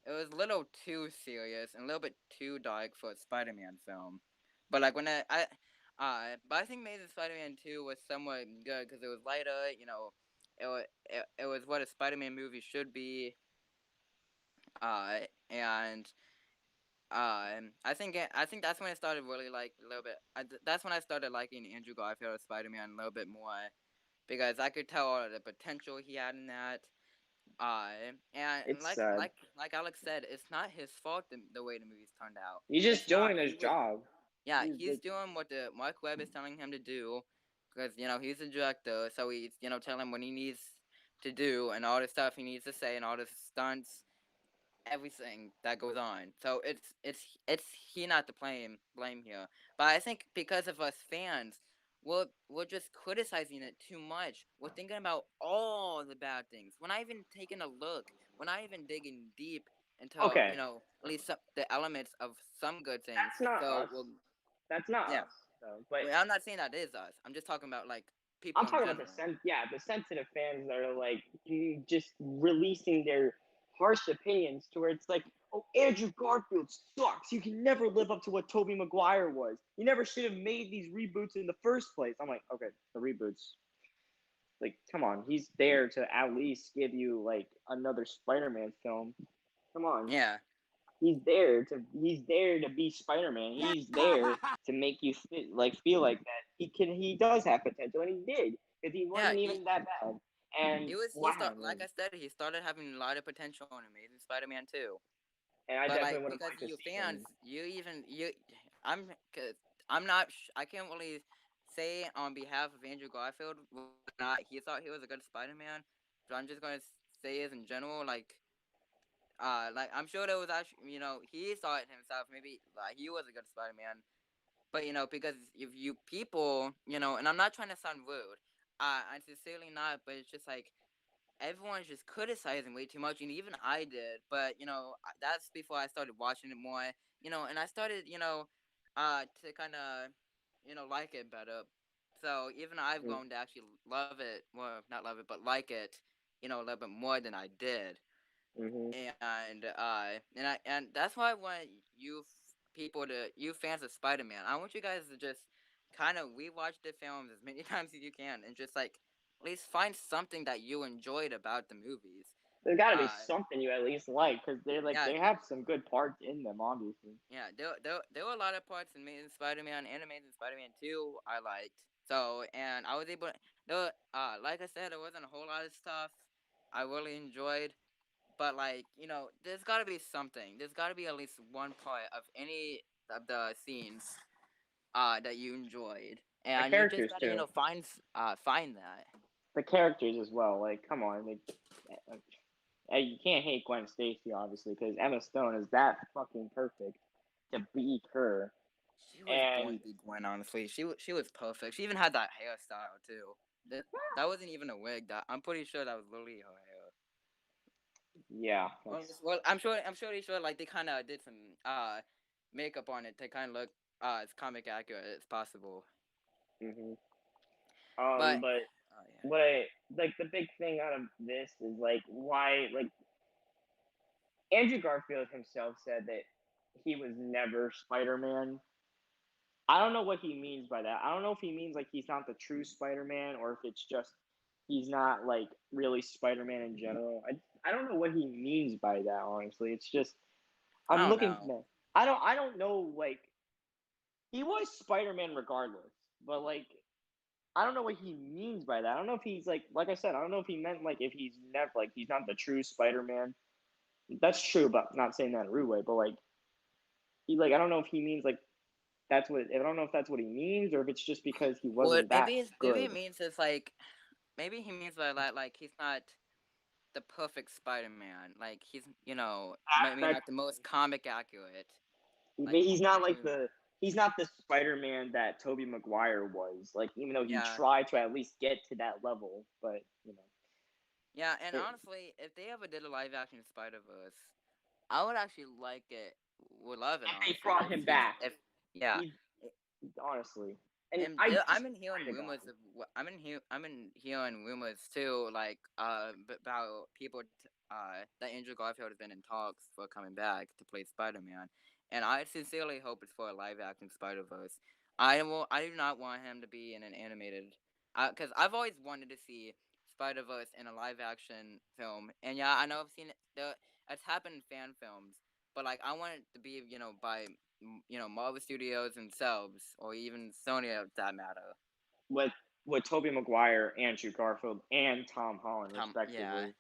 it was a little too serious and a little bit too dark for a Spider-Man film. But like but I think Amazing Spider-Man 2 was somewhat good because it was lighter. It was what a Spider-Man movie should be. And I think that's when I started really like a little bit. That's when I started liking Andrew Garfield as Spider-Man a little bit more because I could tell all of the potential he had in that. And It's like sad. like Alex said, it's not his fault the way the movies turned out. He's just It's not. doing his He was job. Yeah, He's he's like, doing what the Mark Webb is telling him to do, because he's a director, so he's telling him what he needs to do and all the stuff he needs to say and all the stunts, everything that goes on. So it's he not to blame here, but I think because of us fans, we're just criticizing it too much. We're thinking about all the bad things. We're not even taking a look. We're not even digging deep into okay, at least the elements of some good things. that's not So us. we'll That's not yeah. us. So, but Well, I'm not saying that is us. I'm just talking about like I'm people in talking about general. the sensitive fans that are like just releasing their harsh opinions to where it's like, oh, Andrew Garfield sucks. You can never live up to what Tobey Maguire was. You never should have made these reboots in the first place. I'm like, okay, the reboots. Like, come on, he's there to at least give you like another Spider-Man film. Come on, Yeah. he's there to be Spider-Man. He's there to make you feel like that he does have potential, and he did because he Yeah, wasn't even that bad. he And was he wow, start like I said, he started having a lot of potential in Amazing Spider-Man 2. and I But definitely like would have because liked to you see him. fans, I'm cause I'm not I can't really say on behalf of Andrew Garfield whether or not he thought he was a good Spider-Man, but I'm just going to say as in general like I'm sure there was actually he saw it himself, maybe like he was a good Spider-Man. But because if you people, and I'm not trying to sound rude, I'm sincerely not. But it's just like everyone's just criticizing way too much, and even I did. But that's before I started watching it more. And I started, to kind of, like it better. So even I've Mm-hmm. grown to actually love it, well, not love it, but like it, a little bit more than I did. Mm-hmm. And that's why I want you fans of Spider-Man, I want you guys to just kind of rewatch the films as many times as you can and just like at least find something that you enjoyed about the movies. There's got to be uh something you at least like because yeah they have some good parts in them, obviously. yeah there were a lot of parts in Amazing Spider-Man and Amazing Spider-Man 2 I liked. So and I was able like I said, there wasn't a whole lot of stuff I really enjoyed. But like, there's got to be something. There's got to be at least one part of any of the scenes that you enjoyed, The and you just characters gotta too, find that. the characters as well. Like, come on, you can't hate Gwen Stacy obviously because Emma Stone is that fucking perfect to be her. She was born And to be Gwen. Honestly, she was perfect. She even had that hairstyle too. That wasn't even a wig. That I'm pretty sure that was literally her hair. yeah, Well, I'm sure like they kind of did some makeup on it to kind of look as comic accurate as possible. hmm But but yeah. what I like the big thing out of this is like why like Andrew Garfield himself said that he was never Spider-Man. I don't know what he means by that. I don't know if he means like he's not the true Spider-Man or if it's just he's not like really Spider-Man in general. I don't know what he means by that honestly. It's just I I'm don't looking for know. that. I don't know like he was Spider-Man regardless, but like I don't know what he means by that. I don't know if he's like I said, I don't know if he meant like if he's never like he's not the true Spider-Man. That's true, but not saying that in a rude way. But like he like I don't know if he means like that's what I don't know if that's what he means or if it's just because he Well, wasn't that maybe it good. means it's like maybe he means by that like he's not the perfect Spider-Man. Like he's maybe That not the most comic accurate. Like he's not like to he's not the Spider-Man that Tobey Maguire was. Like even though he yeah tried to at least get to that level, but yeah. And it, honestly, if they ever did a live action Spider Verse, I would actually like it. Would love it if they honestly. brought him back, If yeah. he honestly, and And I I'm just in hearing kind of got rumors of I'm in hearing rumors too, like about people that Andrew Garfield has been in talks for coming back to play Spider-Man, and I sincerely hope it's for a live action Spider Verse. I do not want him to be in an animated, because I've always wanted to see Spider Verse in a live action film, and yeah, I know I've seen it. It's happened in fan films, but like I want it to be by Marvel Studios themselves, or even Sony, of that matter. what. with Tobey Maguire, Andrew Garfield, and Tom Holland, Yeah. respectively.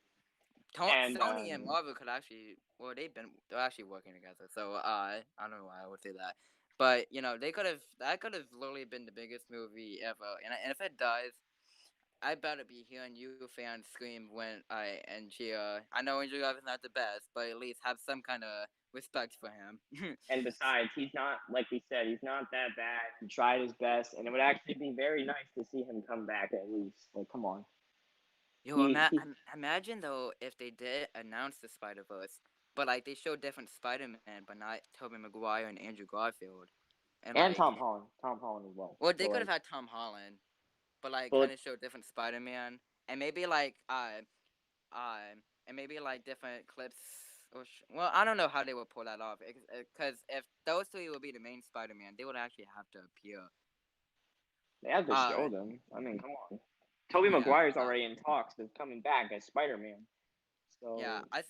And Sony and Marvel could actually, well, they're actually working together. So I don't know why I would say that, but that could have literally been the biggest movie ever. And if it does, I better be hearing you fans scream when I and cheer. I know Andrew Garfield's not the best, but at least have some kind of respect for him. and besides, he's not, like we said, he's not that bad. He tried his best, and it would actually be very nice to see him come back at least. Like, come on. Yo, He imagine though if they did announce the Spider Verse, but like they showed different Spider Man, but not Tobey Maguire and Andrew Garfield, and and like, Tom Holland as well. well, But they could have like, had Tom Holland, but like but kind of show different Spider Man, and maybe like and maybe like different clips. Well, I don't know how they would pull that off, because if those three would be the main Spider Man, they would actually have to appear. they have to Uh, show them. I mean, come on. Tobey yeah, Maguire's already in talks of coming back as Spider Man. yeah. So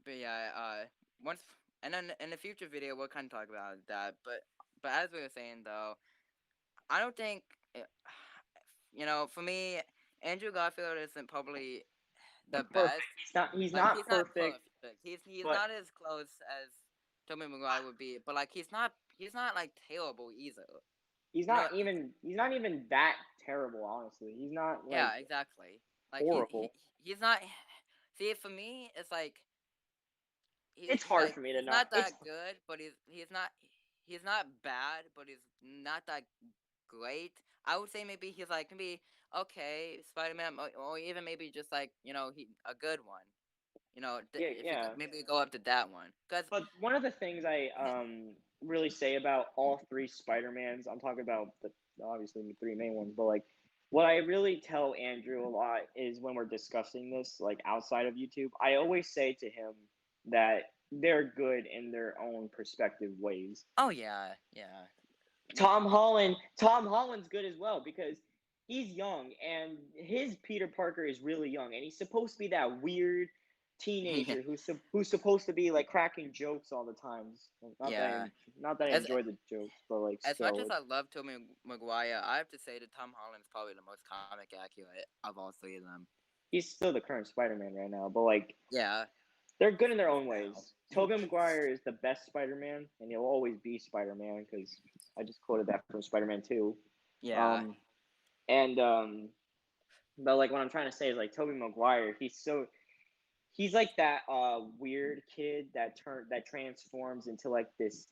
But yeah, once and then in the future video we'll kind of talk about that. But as we were saying though, I don't think, for me, Andrew Garfield isn't probably the perfect. best. He's Like not he's not perfect, perfect. He's not but as close as Tobey Maguire would be. But like he's not like terrible either. You know, he's not even that terrible, honestly. He's not like yeah, exactly. Like horrible. he's not. See, for me, it's like It's he's hard like for me to he's not. not that good, but he's not bad, but he's not that great. I would say maybe he's like maybe okay, Spider Man, or even maybe just like he a good one. Yeah, If you could yeah. maybe go up to that one, because But one of the things I really say about all three Spider-Mans, I'm talking about the obviously the three main ones, but like what I really tell Andrew a lot is when we're discussing this, like outside of YouTube, I always say to him that they're good in their own perspective ways. oh yeah, yeah, Tom Holland's good as well because he's young and his Peter Parker is really young and he's supposed to be that weird yeah, teenager who's supposed to be like cracking jokes all the times. yeah. Not that I As enjoy the jokes, but like as much still, as like I love Tobey Maguire, I have to say that Tom Holland's probably the most comic accurate of all three of them. he's still the current Spider-Man right now. But like Yeah, they're good in their own ways. Tobey Maguire is the best Spider-Man, and he'll always be Spider-Man because I just quoted that from Spider-Man 2. yeah, Um, and but like what I'm trying to say is like Tobey Maguire, he's like that weird kid that transforms into like this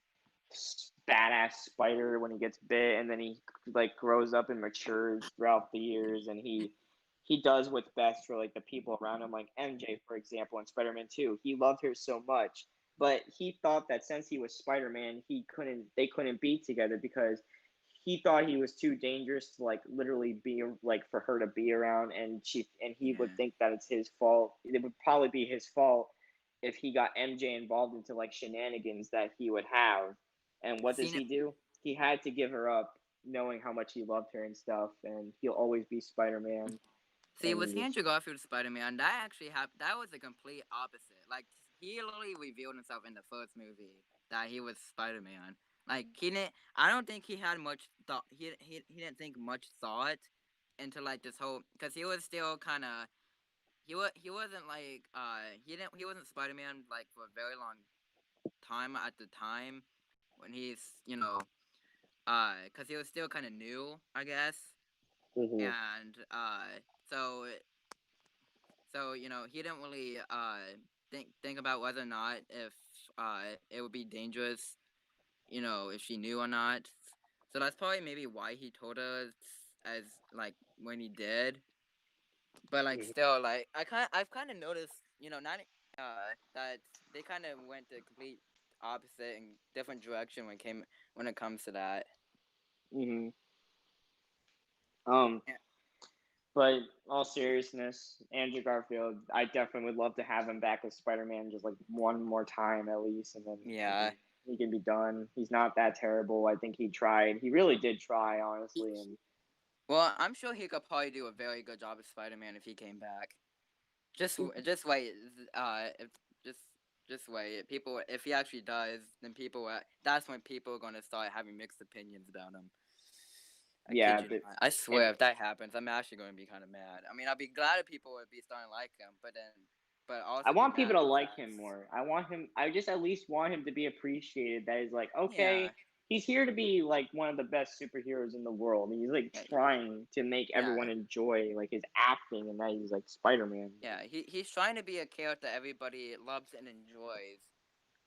badass spider when he gets bit, and then he like grows up and matures throughout the years, and he does what's best for like the people around him, like MJ for example in Spider-Man 2. He loved her so much, but he thought that since he was Spider-Man, they couldn't be together because he thought he was too dangerous to like literally be like for her to be around, and he would yeah. think that it's his fault. It would probably be his fault if he got MJ involved into like shenanigans that he would have. And what does Seen it. he do? He had to give her up, knowing how much he loved her and stuff. And he'll always be Spider Man. See, And with he just Andrew Garfield Spider Man, that actually happened. That was the complete opposite. Like he literally revealed himself in the first movie that he was Spider Man. Like he didn't. I don't think he had much thought. He didn't think much thought into like this whole, because he was still kind of, he wasn't like he wasn't Spider Man like for a very long time at the time when he's because he was still kind of new, I guess. mm-hmm, And so he didn't really think about whether or not if it would be dangerous, if she knew or not. So that's probably maybe why he told us as like when he did. But like mm-hmm, still, like I've kind of noticed, not that they kind of went the complete opposite and different direction when it comes to that. mm-hmm. Um, Yeah. but all seriousness, Andrew Garfield, I definitely would love to have him back as Spider Man just like one more time at least, and then Yeah. he can be done. He's not that terrible. I think he tried. He really did try, honestly, and Well, I'm sure he could probably do a very good job as Spider-Man if he came back. Just wait. If just just wait. People, if he actually does, then that's when people are gonna start having mixed opinions about him. I kid Yeah, you but not. I swear, and if that happens, I'm actually going to be kind of mad. I mean, I'll be glad if people would be starting to like him, but I also be want people mad to like him because, more. I want him. I just at least want him to be appreciated. That he's like, yeah, okay, he's here to be like one of the best superheroes in the world. And he's like yeah, trying to make everyone yeah, enjoy like his acting, and that he's like Spider Man. yeah. He's trying to be a character everybody loves and enjoys,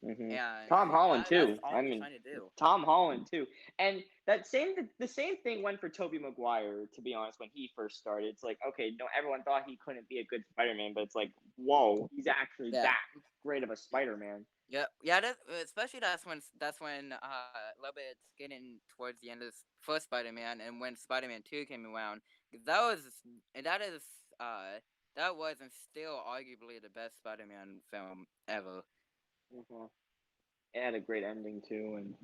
Hmm. and Tom Holland that's too. all I he's mean, trying to do. Tom Holland too. And the same thing went for Tobey Maguire. To be honest, when he first started, it's like okay, no, everyone thought he couldn't be a good Spider Man, but it's like whoa, he's actually Yeah. that great of a Spider Man. Yeah, yeah. Especially that's when a little bit getting towards the end of this first Spider-Man, and when Spider-Man 2 came around, 'cause that is that was and still arguably the best Spider-Man film ever. Hmm. It had a great ending too, and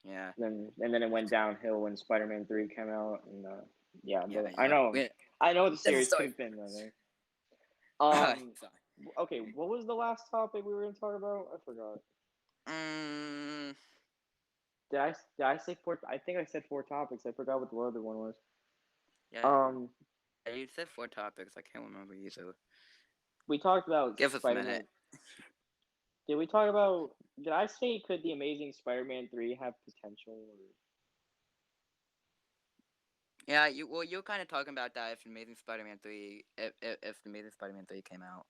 Yeah, then it went downhill when Spider Man 3 came out, and yeah, yeah, but yeah. I know the This is series could story. have been better. Um, Sorry. okay, what was the last topic we were going to talk about? I forgot. Mm, Did I say four? I think I said four topics. I forgot what the other one was. yeah, Um, you said 4 topics. I can't remember either. we talked about Give us a Spider minute. Man. Did we talk about? Did I say could the Amazing Spider Man 3 have potential? Or... Yeah, you're kind of talking about that if Amazing Spider-Man 3, if the Amazing Spider-Man 3 came out.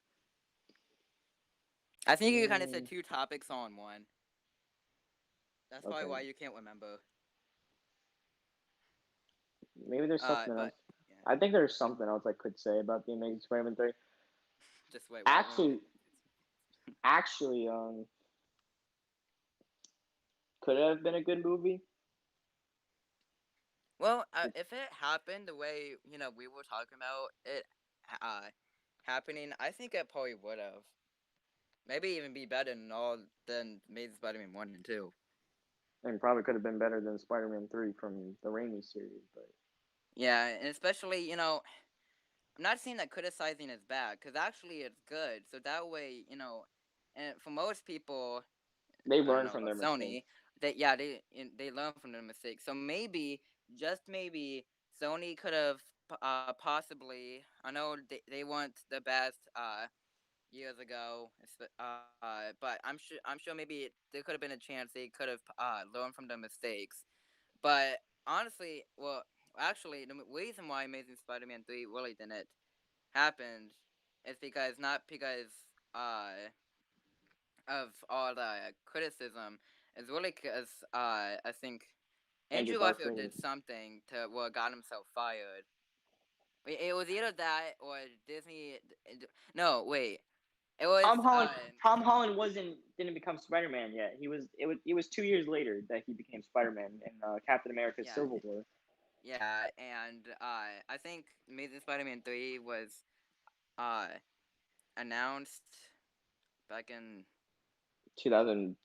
I think you kind of said Mm, 2 topics on one. That's probably okay, why you can't remember. maybe there's something But else. yeah, I think there's something else I could say about the Amazing Spider Man 3. just wait. What? Actually, actually, could it have been a good movie? Well, if it happened the way we were talking about it, uh, happening, I think it probably would have. Maybe even be better than Amazing Spider-Man 1 and 2. And probably could have been better than Spider Man 3 from the Raimi series, but Yeah, and especially I'm not saying that criticizing is bad, because actually it's good. So that way, and for most people, they I don't learn know from about their Sony, mistakes. they learn from their mistakes. So maybe, just maybe, Sony could have possibly. I know they weren't the best years ago, but I'm sure maybe there could have been a chance they could have learned from their mistakes. But honestly, well, actually, the reason why Amazing Spider-Man 3 really didn't happen is because not because of all the criticism. It's really because I think Andrew Andrew Garfield Garfield. did something to got himself fired. It was either that or Disney. No, wait. It was Tom Holland. Tom Holland didn't become Spider Man yet. It was 2 years later that he became Spider Man in Captain America: yeah, Civil War, yeah, and I think Amazing Spider-Man 3 was uh announced back in 2000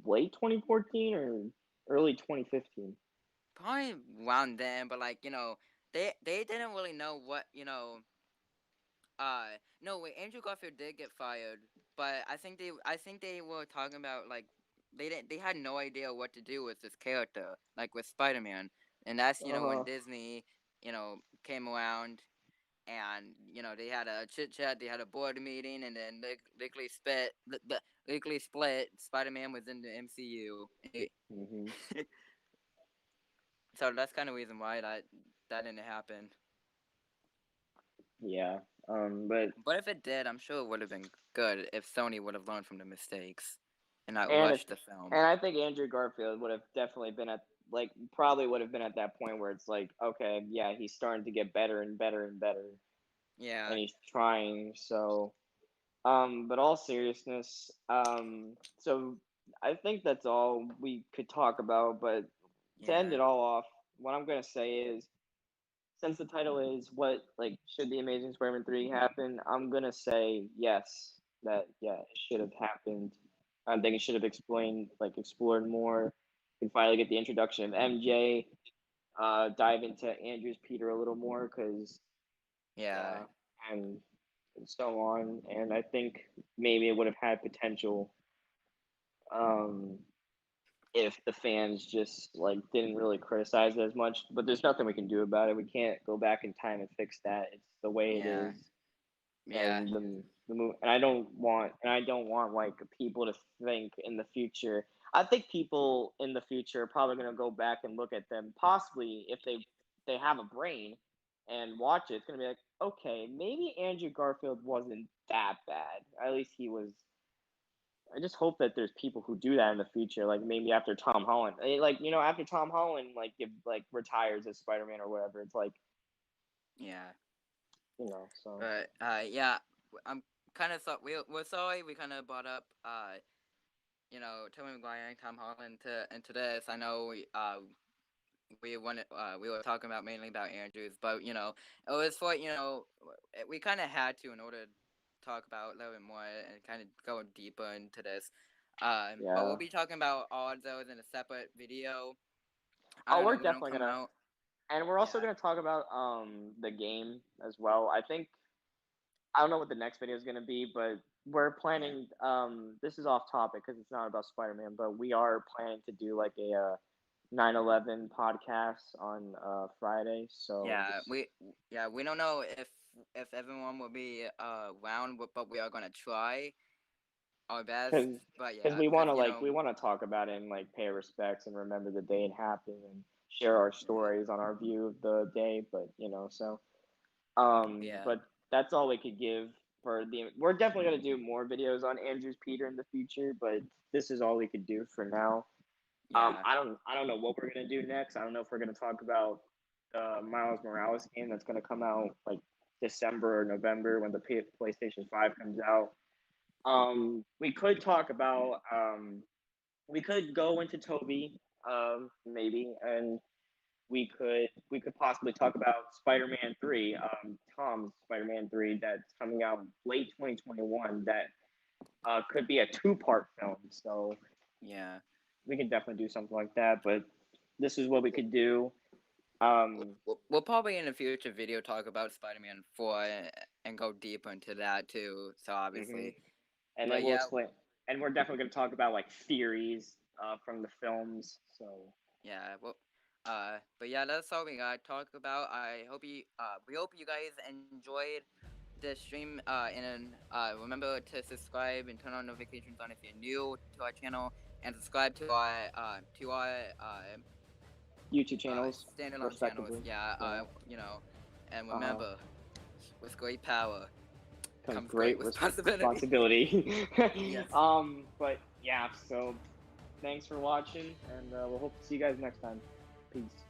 late 2014 or early 2015. probably around then, but they didn't really know what no wait, Andrew Garfield did get fired, but I think they were talking about like they had no idea what to do with this character, like with Spider-Man. And that's when Uh, Disney came around, and they had a chit chat, they had a board meeting, and then legally split. Spider-Man was in the MCU. hmm. So that's kind of reason why that didn't happen. Yeah. But But if it did, I'm sure it would have been good if Sony would have learned from the mistakes and not and if rushed the film. and I think Andrew Garfield would have definitely been at like probably would have been at that point where it's like okay, yeah, he's starting to get better and better and better, and Yeah, he's trying. So, but all seriousness, so I think that's all we could talk about. But to end yeah, it all off, what I'm gonna say is, since the title is what like should the Amazing Spider-Man 3 happen, I'm gonna say yes. That yeah, it should have happened. I think it should have explored more. We can finally get the introduction of MJ. Dive into Andrew's Peter a little more because yeah, uh, and so on. And I think maybe it would have had potential um, if the fans just like didn't really criticize it as much. But there's nothing we can do about it. We can't go back in time and fix that. It's the way it Yeah. is, Yeah. and the move. And I don't want like people to think in the future. I think people in the future are probably going to go back and look at them, possibly if they have a brain and watch it. It's going to be like, okay, maybe Andrew Garfield wasn't that bad. At least he was. I just hope that there's people who do that in the future, like maybe after Tom Holland, like after Tom Holland, like if like retires as Spider-Man or whatever. It's like Yeah. so. But yeah, I'm kind of we're sorry we kind of brought up Tobey Maguire and Tom Holland into this. I know we were talking about mainly about Andrews, but it was for we kind of had to in order to talk about a little bit more and kind of go deeper into this. But we'll Yeah. be talking about all of those in a separate video. I Oh, don't we're know when it'll definitely come gonna, out. and we're also Yeah, gonna talk about the game as well. I don't know what the next video is gonna be, but we're yeah, planning. This is off topic because it's not about Spider-Man, but we are planning to do like a 9/11 podcast on Friday. So yeah. just We don't know if everyone will be around, but we are gonna try our best. because But because yeah, we want because to like we want to talk about it and like pay respects and remember the day it happened and share our yeah, stories on our view of the day. But so yeah, but that's all we could give for the. We're definitely gonna do more videos on Andrews Peter in the future, but this is all we could do for now. yeah, I don't know what we're gonna do next. I don't know if we're gonna talk about the Miles Morales game that's gonna come out like December or November when the PlayStation 5 comes out. We could talk about we could go into Toby maybe, and we could possibly talk about Spider-Man 3, Tom's Spider-Man 3 that's coming out late 2021. That could be a two-part film. So yeah. we can definitely do something like that. But this is what we could do. We'll probably in a future video talk about Spider-Man 4 and go deeper into that too. So hmm obviously, And then but we'll yeah, explain. And we're definitely going to talk about like theories from the films. So yeah. But yeah, that's all we got to talk about. We hope you guys enjoyed the stream. And remember to subscribe and turn on notifications on if you're new to our channel, and subscribe to our YouTube channels, standalone channels. respectively. Yeah. Yeah. And Uh, remember, with great power comes comes great great responsibility. responsibility. Yes. But yeah. So thanks for watching, and we'll hope to see you guys next time. Peace.